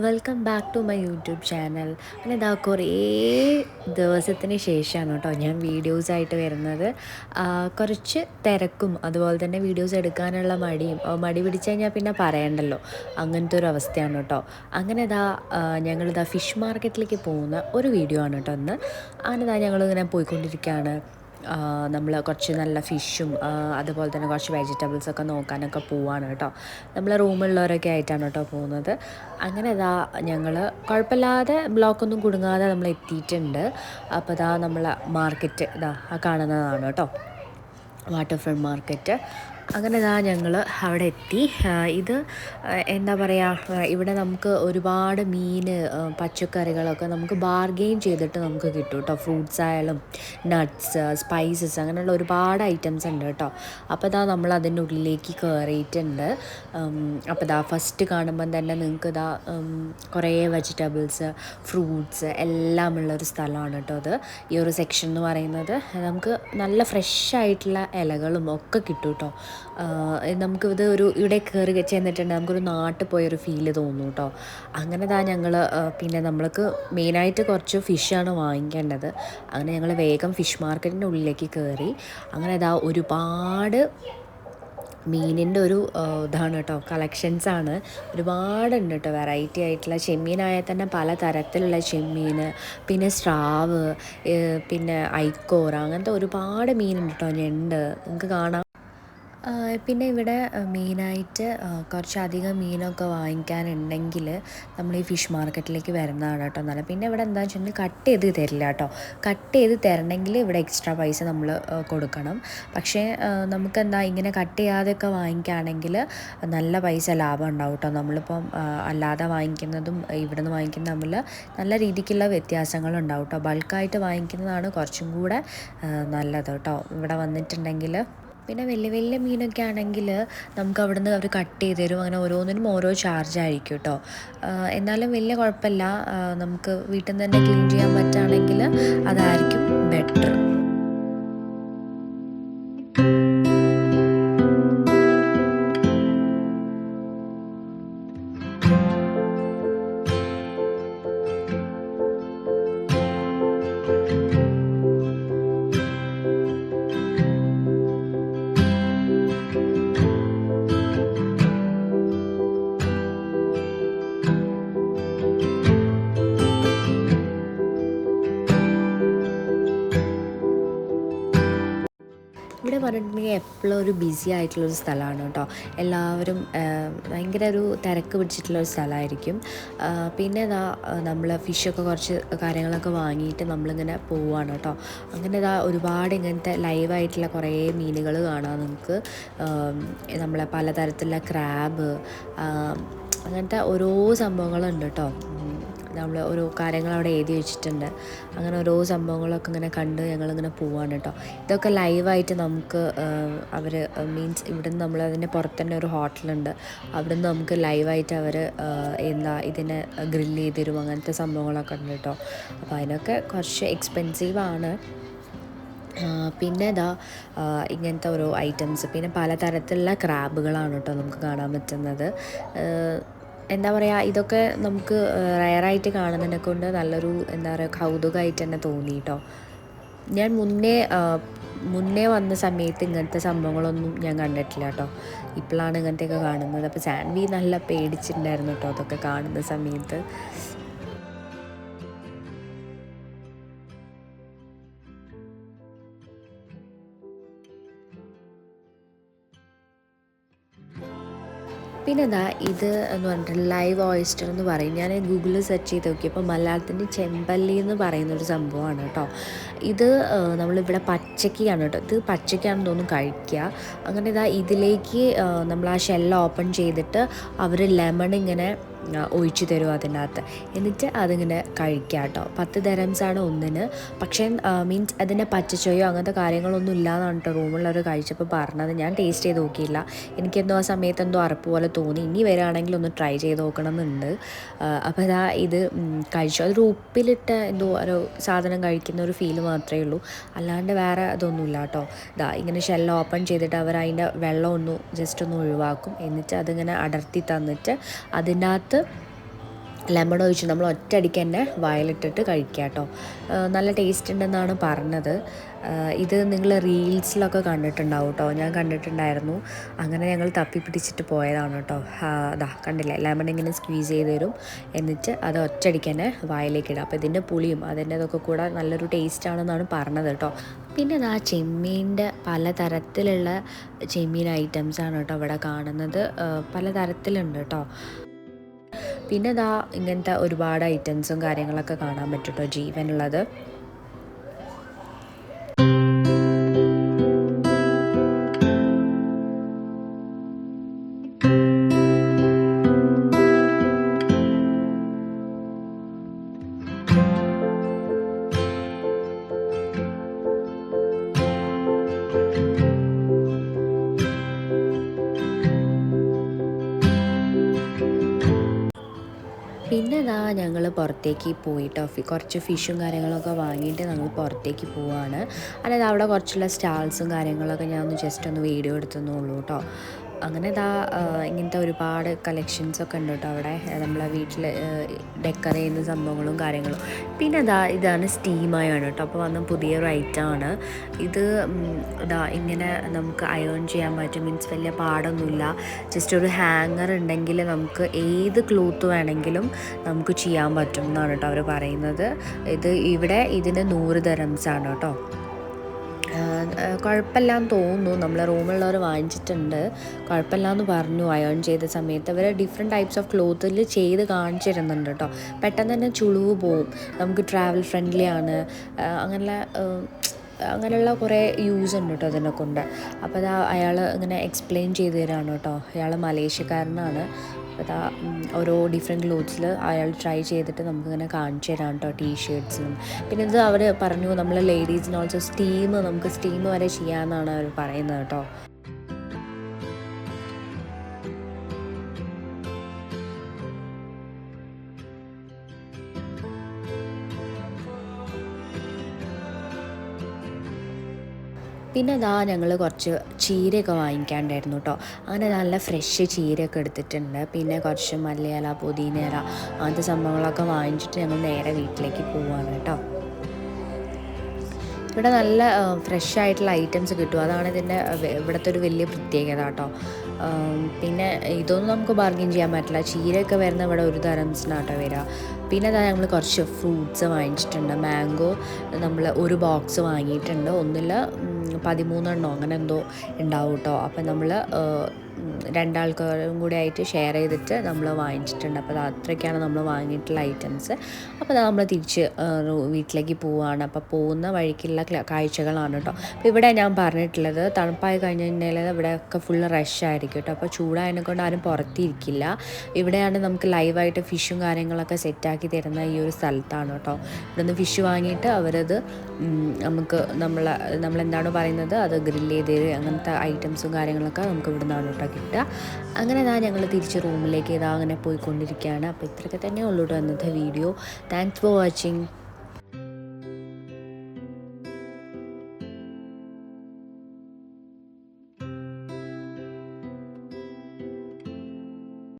Welcome back to my YouTube channel. അങ്ങനെ ഇതാ കുറേ ദിവസത്തിന് ശേഷമാണ് കേട്ടോ ഞാൻ വീഡിയോസായിട്ട് വരുന്നത്. കുറച്ച് തിരക്കും അതുപോലെ തന്നെ വീഡിയോസ് എടുക്കാനുള്ള മടിയും, മടി പിടിച്ചു കഴിഞ്ഞാൽ പിന്നെ പറയണ്ടല്ലോ, അങ്ങനത്തെ ഒരു അവസ്ഥയാണ് കേട്ടോ. അങ്ങനെ ഇതാ ഞങ്ങളിതാ ഫിഷ് മാർക്കറ്റിലേക്ക് പോകുന്ന ഒരു വീഡിയോ ആണ് കേട്ടോ ഇന്ന്. അങ്ങനെ ഇതാ ഞങ്ങളിങ്ങനെ പോയിക്കൊണ്ടിരിക്കുകയാണ്. നമ്മൾ കുറച്ച് നല്ല ഫിഷും അതുപോലെ തന്നെ കുറച്ച് വെജിറ്റബിൾസൊക്കെ നോക്കാനൊക്കെ പോവാണ് കേട്ടോ. നമ്മൾ റൂമുള്ളവരൊക്കെ ആയിട്ടാണ് കേട്ടോ പോകുന്നത്. അങ്ങനെ ഇതാ ഞങ്ങൾ കുഴപ്പമില്ലാതെ ബ്ലോക്കൊന്നും കുടുങ്ങാതെ നമ്മൾ എത്തിയിട്ടുണ്ട്. അപ്പോൾ ഇതാ നമ്മൾ മാർക്കറ്റ് ഇതാ കാണുന്നതാണ് കേട്ടോ, വാട്ടർ ഫ്രണ്ട് മാർക്കറ്റ്. അങ്ങനെ ഇതാ ഞങ്ങൾ അവിടെ എത്തി. ഇത് എന്താ പറയുക, ഇവിടെ നമുക്ക് ഒരുപാട് മീൻ, പച്ചക്കറികളൊക്കെ നമുക്ക് ബാർഗെയിൻ ചെയ്തിട്ട് നമുക്ക് കിട്ടും കേട്ടോ. ഫ്രൂട്ട്സ് ആയാലും നട്ട്സ്, സ്പൈസസ്, അങ്ങനെയുള്ള ഒരുപാട് ഐറ്റംസ് ഉണ്ട് കേട്ടോ. അപ്പോൾ ഇതാ നമ്മൾ അതിൻ്റെ ഉള്ളിലേക്ക് കയറിയിട്ടുണ്ട്. അപ്പോൾ ഇതാ ഫസ്റ്റ് കാണുമ്പം തന്നെ നിങ്ങൾക്ക് ഇതാ കുറേ വെജിറ്റബിൾസ്, ഫ്രൂട്ട്സ് എല്ലാം ഉള്ളൊരു സ്ഥലമാണ് കേട്ടോ അത്. ഈ ഒരു സെക്ഷൻ എന്ന് പറയുന്നത് നമുക്ക് നല്ല ഫ്രഷ് ആയിട്ടുള്ള ഇലകളും ഒക്കെ കിട്ടും കേട്ടോ. നമുക്കിത് ഇവിടെ കയറി ചെന്നിട്ടുണ്ട് നമുക്കൊരു നാട്ടിൽ പോയൊരു ഫീല് തോന്നും കേട്ടോ. അങ്ങനെ ഇതാ ഞങ്ങൾ പിന്നെ നമ്മൾക്ക് മെയിനായിട്ട് കുറച്ച് ഫിഷാണ് വാങ്ങിക്കേണ്ടത്. അങ്ങനെ ഞങ്ങൾ വേഗം ഫിഷ് മാർക്കറ്റിൻ്റെ ഉള്ളിലേക്ക് കയറി. അങ്ങനെ ഇതാ ഒരുപാട് മീനിൻ്റെ ഒരു ഇതാണ് കേട്ടോ, കളക്ഷൻസാണ് ഒരുപാടുണ്ട് കേട്ടോ. വെറൈറ്റി ആയിട്ടുള്ള ചെമ്മീനായാൽ തന്നെ പല തരത്തിലുള്ള ചെമ്മീൻ, പിന്നെ സ്രാവ്, പിന്നെ ഐക്കോറ, അങ്ങനത്തെ ഒരുപാട് മീനുണ്ട് കേട്ടോ. ഞണ്ട് നിങ്ങൾക്ക് കാണാം. പിന്നെ ഇവിടെ മെയിനായിട്ട് കുറച്ചധികം മീനൊക്കെ വാങ്ങിക്കാനുണ്ടെങ്കിൽ നമ്മൾ ഈ ഫിഷ് മാർക്കറ്റിലേക്ക് വരുന്നതാണ് കേട്ടോ നല്ല. പിന്നെ ഇവിടെ എന്താണെന്ന് വെച്ചിട്ടുണ്ടെങ്കിൽ കട്ട് ചെയ്ത് തരില്ല കേട്ടോ. കട്ട് ചെയ്ത് തരണമെങ്കിൽ ഇവിടെ എക്സ്ട്രാ പൈസ നമ്മൾ കൊടുക്കണം. പക്ഷേ നമുക്കെന്താ ഇങ്ങനെ കട്ട് ചെയ്യാതെയൊക്കെ വാങ്ങിക്കുകയാണെങ്കിൽ നല്ല പൈസ ലാഭം ഉണ്ടാവും കേട്ടോ. നമ്മളിപ്പം അല്ലാതെ വാങ്ങിക്കുന്നതും ഇവിടെ നിന്ന് വാങ്ങിക്കുന്നതും തമ്മിൽ നല്ല രീതിക്കുള്ള വ്യത്യാസങ്ങളുണ്ടാവും കേട്ടോ. ബൾക്കായിട്ട് വാങ്ങിക്കുന്നതാണ് കുറച്ചും കൂടെ നല്ലത് കേട്ടോ ഇവിടെ വന്നിട്ടുണ്ടെങ്കിൽ. പിന്നെ വലിയ വലിയ മീനൊക്കെ ആണെങ്കിൽ നമുക്ക് അവിടെ നിന്ന് അവർ കട്ട് ചെയ്ത് തരും. അങ്ങനെ ഓരോന്നിനും ഓരോ ചാർജ് ആയിരിക്കും കേട്ടോ. എന്നാലും വലിയ കുഴപ്പമില്ല. നമുക്ക് വീട്ടിൽ നിന്ന് തന്നെ ക്ലീൻ ചെയ്യാൻ പറ്റുകയാണെങ്കിൽ അതായിരിക്കും ബെറ്റർ. ഇവിടെ പറഞ്ഞിട്ടുണ്ടെങ്കിൽ എപ്പോഴും ഒരു ബിസി ആയിട്ടുള്ളൊരു സ്ഥലമാണ് കേട്ടോ. എല്ലാവരും ഭയങ്കര ഒരു തിരക്ക് പിടിച്ചിട്ടുള്ളൊരു സ്ഥലമായിരിക്കും. പിന്നെ ഇതാ നമ്മൾ ഫിഷൊക്കെ കുറച്ച് കാര്യങ്ങളൊക്കെ വാങ്ങിയിട്ട് നമ്മളിങ്ങനെ പോവുകയാണ് കേട്ടോ. അങ്ങനെ ഇതാ ഒരുപാട് ഇങ്ങനത്തെ ലൈവായിട്ടുള്ള കുറേ മീനുകൾ കാണാം നിങ്ങൾക്ക്. നമ്മളെ പലതരത്തിലുള്ള ക്രാബ്, അങ്ങനത്തെ ഓരോ സംഭവങ്ങളുണ്ട് കേട്ടോ. നമ്മൾ ഓരോ കാര്യങ്ങൾ അവിടെ എഴുതി വെച്ചിട്ടുണ്ട്. അങ്ങനെ ഓരോ സംഭവങ്ങളൊക്കെ ഇങ്ങനെ കണ്ട് ഞങ്ങളിങ്ങനെ പോവാണ് കേട്ടോ. ഇതൊക്കെ ലൈവായിട്ട് നമുക്ക് അവർ മീൻസ് ഇവിടുന്ന് നമ്മൾ അതിൻ്റെ പുറത്ത് തന്നെ ഒരു ഹോട്ടലുണ്ട്. അവിടുന്ന് നമുക്ക് ലൈവായിട്ട് അവർ ഇതിനെ ഗ്രില്ല് ചെയ്ത് തരും. അങ്ങനത്തെ സംഭവങ്ങളൊക്കെ ഉണ്ട് കേട്ടോ. അപ്പോൾ അതിനൊക്കെ കുറച്ച് എക്സ്പെൻസീവാണ്. പിന്നെ ഇതാ ഇങ്ങനത്തെ ഓരോ ഐറ്റംസ്, പിന്നെ പലതരത്തിലുള്ള ക്രാബുകളാണ് കേട്ടോ നമുക്ക് കാണാൻ പറ്റുന്നത്. എന്താ പറയുക, ഇതൊക്കെ നമുക്ക് റയറായിട്ട് കാണുന്നതിനെ കൊണ്ട് നല്ലൊരു എന്താ പറയുക കൗതുകമായിട്ട് തന്നെ തോന്നി കേട്ടോ. ഞാൻ മുന്നേ വന്ന സമയത്ത് ഇങ്ങനത്തെ സംഭവങ്ങളൊന്നും ഞാൻ കണ്ടിട്ടില്ല കേട്ടോ. ഇപ്പോഴാണ് ഇങ്ങനത്തെയൊക്കെ കാണുന്നത്. അപ്പോൾ സാൻവി നല്ല പേടിച്ചിട്ടുണ്ടായിരുന്നു കേട്ടോ അതൊക്കെ കാണുന്ന സമയത്ത്. പിന്നെ എന്താ ഇത് എന്ന് പറഞ്ഞിട്ട് ലൈവ് ഓയിസ്റ്റർ എന്ന് പറയും. ഞാൻ ഗൂഗിളിൽ സെർച്ച് ചെയ്ത് നോക്കിയപ്പോൾ മലയാളത്തിൻ്റെ ചെമ്പല്ലി എന്ന് പറയുന്നൊരു സംഭവമാണ് കേട്ടോ. ഇത് നമ്മളിവിടെ പച്ചക്കാണ് കേട്ടോ. ഇത് പച്ചക്കാണെന്ന് തോന്നുന്നു കഴിക്കുക. അങ്ങനെ ഇതാ ഇതിലേക്ക് നമ്മൾ ആ ഷെല്ല് ഓപ്പൺ ചെയ്തിട്ട് അവർ ലെമൺ ഇങ്ങനെ ഒഴിച്ചു തരും അതിനകത്ത്. എന്നിട്ട് അതിങ്ങനെ കഴിക്കുക കേട്ടോ. 10 ദിർഹംസാണ് ഒന്നിന്. പക്ഷേ മീൻസ് അതിൻ്റെ പച്ചച്ചോയോ അങ്ങനത്തെ കാര്യങ്ങളൊന്നും ഇല്ലയെന്നാണ് കേട്ടോ റൂമുള്ളവർ കഴിച്ചപ്പോൾ പറഞ്ഞത്. ഞാൻ ടേസ്റ്റ് ചെയ്ത് നോക്കിയില്ല. എനിക്കെന്തോ ആ സമയത്ത് എന്തോ അറപ്പ് പോലെ തോന്നി. ഇനി വരികയാണെങ്കിൽ ഒന്ന് ട്രൈ ചെയ്ത് നോക്കണം എന്നുണ്ട്. അപ്പോൾ ഇതാ ഇത് കഴിച്ചു. അതൊരു ഉപ്പിലിട്ട എന്തോ ഒരു സാധനം കഴിക്കുന്ന ഒരു ഫീല് മാത്രമേ ഉള്ളൂ, അല്ലാണ്ട് വേറെ അതൊന്നുമില്ല കേട്ടോ. ഇതാ ഇങ്ങനെ ഷെല്ല് ഓപ്പൺ ചെയ്തിട്ട് അവർ അതിൻ്റെ വെള്ളം ജസ്റ്റ് ഒന്ന് ഒഴിവാക്കും. എന്നിട്ട് അതിങ്ങനെ അടർത്തി തന്നിട്ട് അതിനകത്ത് ലെമൺ ഒഴിച്ച് നമ്മൾ ഒറ്റയടിക്ക് തന്നെ വായിലിട്ടിട്ട് കഴിക്കുക കേട്ടോ. നല്ല ടേസ്റ്റ് ഉണ്ടെന്നാണ് പറഞ്ഞത്. ഇത് നിങ്ങൾ റീൽസിലൊക്കെ കണ്ടിട്ടുണ്ടാവും കേട്ടോ, ഞാൻ കണ്ടിട്ടുണ്ടായിരുന്നു. അങ്ങനെ ഞങ്ങൾ തപ്പി പിടിച്ചിട്ട് പോയതാണ് കേട്ടോ. അതാ കണ്ടില്ലേ, ലെമൺ ഇങ്ങനെ സ്ക്വീസ് ചെയ്ത് തരും, എന്നിട്ട് അത് ഒറ്റയടിക്ക് തന്നെ വായിലേക്ക് ഇടുക. അപ്പോൾ ഇതിൻ്റെ പുളിയും അതിൻ്റെ ഇതൊക്കെ കൂടെ നല്ലൊരു ടേസ്റ്റാണെന്നാണ് പറഞ്ഞത് കേട്ടോ. പിന്നെ ഇതാ ചെമ്മീൻ്റെ പലതരത്തിലുള്ള ചെമ്മീൻ ഐറ്റംസാണ് കേട്ടോ ഇവിടെ കാണുന്നത്. പലതരത്തിലുണ്ട് കേട്ടോ. പിന്നെ ഇതാ ഇങ്ങനത്തെ ഒരുപാട് ഐറ്റംസും കാര്യങ്ങളൊക്കെ കാണാൻ പറ്റും കേട്ടോ, ജീവനുള്ളത്. പിന്നെ ഇതാ ഞങ്ങൾ പുറത്തേക്ക് പോയിട്ടോ, കുറച്ച് ഫിഷും കാര്യങ്ങളൊക്കെ വാങ്ങിയിട്ട് ഞങ്ങൾ പുറത്തേക്ക് പോവുകയാണ്. അതായത് അവിടെ കുറച്ചുള്ള സ്റ്റാൾസും കാര്യങ്ങളൊക്കെ ഞാൻ ജസ്റ്റ് ഒന്ന് വീഡിയോ എടുത്തുന്നുള്ളൂ കേട്ടോ. അങ്ങനെ ഇതാ ഇങ്ങനത്തെ ഒരുപാട് കളക്ഷൻസൊക്കെ ഉണ്ട് കേട്ടോ അവിടെ, നമ്മളെ വീട്ടിൽ ഡെക്കർ ചെയ്യുന്ന സംഭവങ്ങളും കാര്യങ്ങളും. പിന്നെ ഇതാണ് സ്റ്റീമായാണ് കേട്ടോ. അപ്പോൾ വന്ന പുതിയൊരു ഐറ്റമാണ് ഇത്. ഇങ്ങനെ നമുക്ക് അയേൺ ചെയ്യാൻ പറ്റും, മീൻസ് വലിയ പാടൊന്നുമില്ല. ജസ്റ്റ് ഒരു ഹാങ്ങർ ഉണ്ടെങ്കിൽ നമുക്ക് ഏത് ക്ലോത്ത് വേണമെങ്കിലും നമുക്ക് ചെയ്യാൻ പറ്റും എന്നാണ് കേട്ടോ അവർ പറയുന്നത്. ഇവിടെ ഇതിന് 100 ദിർഹംസാണ് കേട്ടോ. കുഴപ്പമില്ലാന്ന് തോന്നുന്നു, നമ്മളെ റൂമുള്ളവർ വാങ്ങിച്ചിട്ടുണ്ട്, കുഴപ്പമില്ലാന്ന് പറഞ്ഞു. അയേൺ ചെയ്ത സമയത്ത് അവർ ഡിഫറെൻറ്റ് ടൈപ്സ് ഓഫ് ക്ലോത്തിൽ ചെയ്ത് കാണിച്ചു തരുന്നുണ്ട് കേട്ടോ. പെട്ടെന്ന് തന്നെ ചുളിവ് പോവും, നമുക്ക് ട്രാവൽ ഫ്രണ്ട്ലി ആണ്, അങ്ങനെയുള്ള കുറേ യൂസ് ഉണ്ട് കേട്ടോ അതിനെ കൊണ്ട്. അപ്പോൾ അയാൾ ഇങ്ങനെ എക്സ്പ്ലെയിൻ ചെയ്ത് തരാണ് കേട്ടോ. അയാൾ മലേഷ്യക്കാരനാണ്. അപ്പോൾ ഓരോ ഡിഫറെൻറ്റ് ക്ലോത്ത്സിൽ അയാൾ ട്രൈ ചെയ്തിട്ട് നമുക്കിങ്ങനെ കാണിച്ചു തരാം കേട്ടോ, ടീഷർട്ട്സിനും. പിന്നെ ഇത് അവർ പറഞ്ഞു നമ്മൾ ലേഡീസിന് ഓൾസോ നമുക്ക് സ്റ്റീം വരെ ചെയ്യാമെന്നാണ് അവർ പറയുന്നത് കേട്ടോ. പിന്നെ ഞങ്ങൾ കുറച്ച് ചീരയൊക്കെ വാങ്ങിക്കാണ്ടായിരുന്നു കേട്ടോ. അങ്ങനെ നല്ല ഫ്രഷ് ചീരയൊക്കെ എടുത്തിട്ടുണ്ട്. പിന്നെ കുറച്ച് മല്ലിയില, പുതിനയില, അങ്ങനത്തെ സംഭവങ്ങളൊക്കെ വാങ്ങിച്ചിട്ട് ഞങ്ങൾ നേരെ വീട്ടിലേക്ക് പോവുകയാണ് കേട്ടോ. ഇവിടെ നല്ല ഫ്രഷ് ആയിട്ടുള്ള ഐറ്റംസ് കിട്ടും, അതാണ് ഇവിടുത്തെ ഒരു വലിയ പ്രത്യേകത കേട്ടോ. പിന്നെ ഇതൊന്നും നമുക്ക് ബാർഗെയിൻ ചെയ്യാൻ പറ്റില്ല. ചീരയൊക്കെ വരുന്ന ഇവിടെ 1 ദിർഹംസിനാട്ടോ വരിക. പിന്നെ ഞങ്ങൾ കുറച്ച് ഫ്രൂട്ട്സ് വാങ്ങിച്ചിട്ടുണ്ട്. മാംഗോ നമ്മൾ ഒരു ബോക്സ് വാങ്ങിയിട്ടുണ്ട്, ഒന്നിൽ 13 എണ്ണോ അങ്ങനെ എന്തോ ഉണ്ടാവും കേട്ടോ. അപ്പം നമ്മൾ 2 ആൾക്കാരും കൂടി ആയിട്ട് ഷെയർ ചെയ്തിട്ട് നമ്മൾ വാങ്ങിച്ചിട്ടുണ്ട്. അപ്പോൾ അത്രയ്ക്കാണ് നമ്മൾ വാങ്ങിയിട്ടുള്ള ഐറ്റംസ്. അപ്പോൾ നമ്മൾ തിരിച്ച് വീട്ടിലേക്ക് പോവുകയാണ്. അപ്പോൾ പോകുന്ന വഴിക്കുള്ള കാഴ്ചകളാണ് കേട്ടോ. അപ്പോൾ ഇവിടെ ഞാൻ പറഞ്ഞിട്ടുള്ളത്, തണുപ്പായി കഴിഞ്ഞ് കഴിഞ്ഞാൽ ഇവിടെയൊക്കെ ഫുള്ള് റഷായിരിക്കും കേട്ടോ. അപ്പോൾ ചൂടായതിനെ കൊണ്ട് ആരും പുറത്തിരിക്കില്ല. ഇവിടെയാണ് നമുക്ക് ലൈവായിട്ട് ഫിഷും കാര്യങ്ങളൊക്കെ സെറ്റാക്കി തരുന്ന ഈ ഒരു സ്ഥലത്താണ് കേട്ടോ. ഇവിടെ നിന്ന് ഫിഷ് വാങ്ങിയിട്ട് അവരത് നമുക്ക് നമ്മളെന്താണോ പറയുന്നത് അത് ഗ്രില്ല് ചെയ്ത് അങ്ങനത്തെ ഐറ്റംസും കാര്യങ്ങളൊക്കെ നമുക്ക് ഇവിടെ നിന്നാണ് കേട്ടോ കിട്ടുക. അങ്ങനെ ഞങ്ങൾ തിരിച്ച് റൂമിലേക്ക് അങ്ങനെ പോയിക്കൊണ്ടിരിക്കുകയാണ്. അപ്പോൾ ഇത്രയൊക്കെ തന്നെ ഉള്ളൂ കേട്ടോ ഇന്നത്തെ വീഡിയോ. Thanks for watching.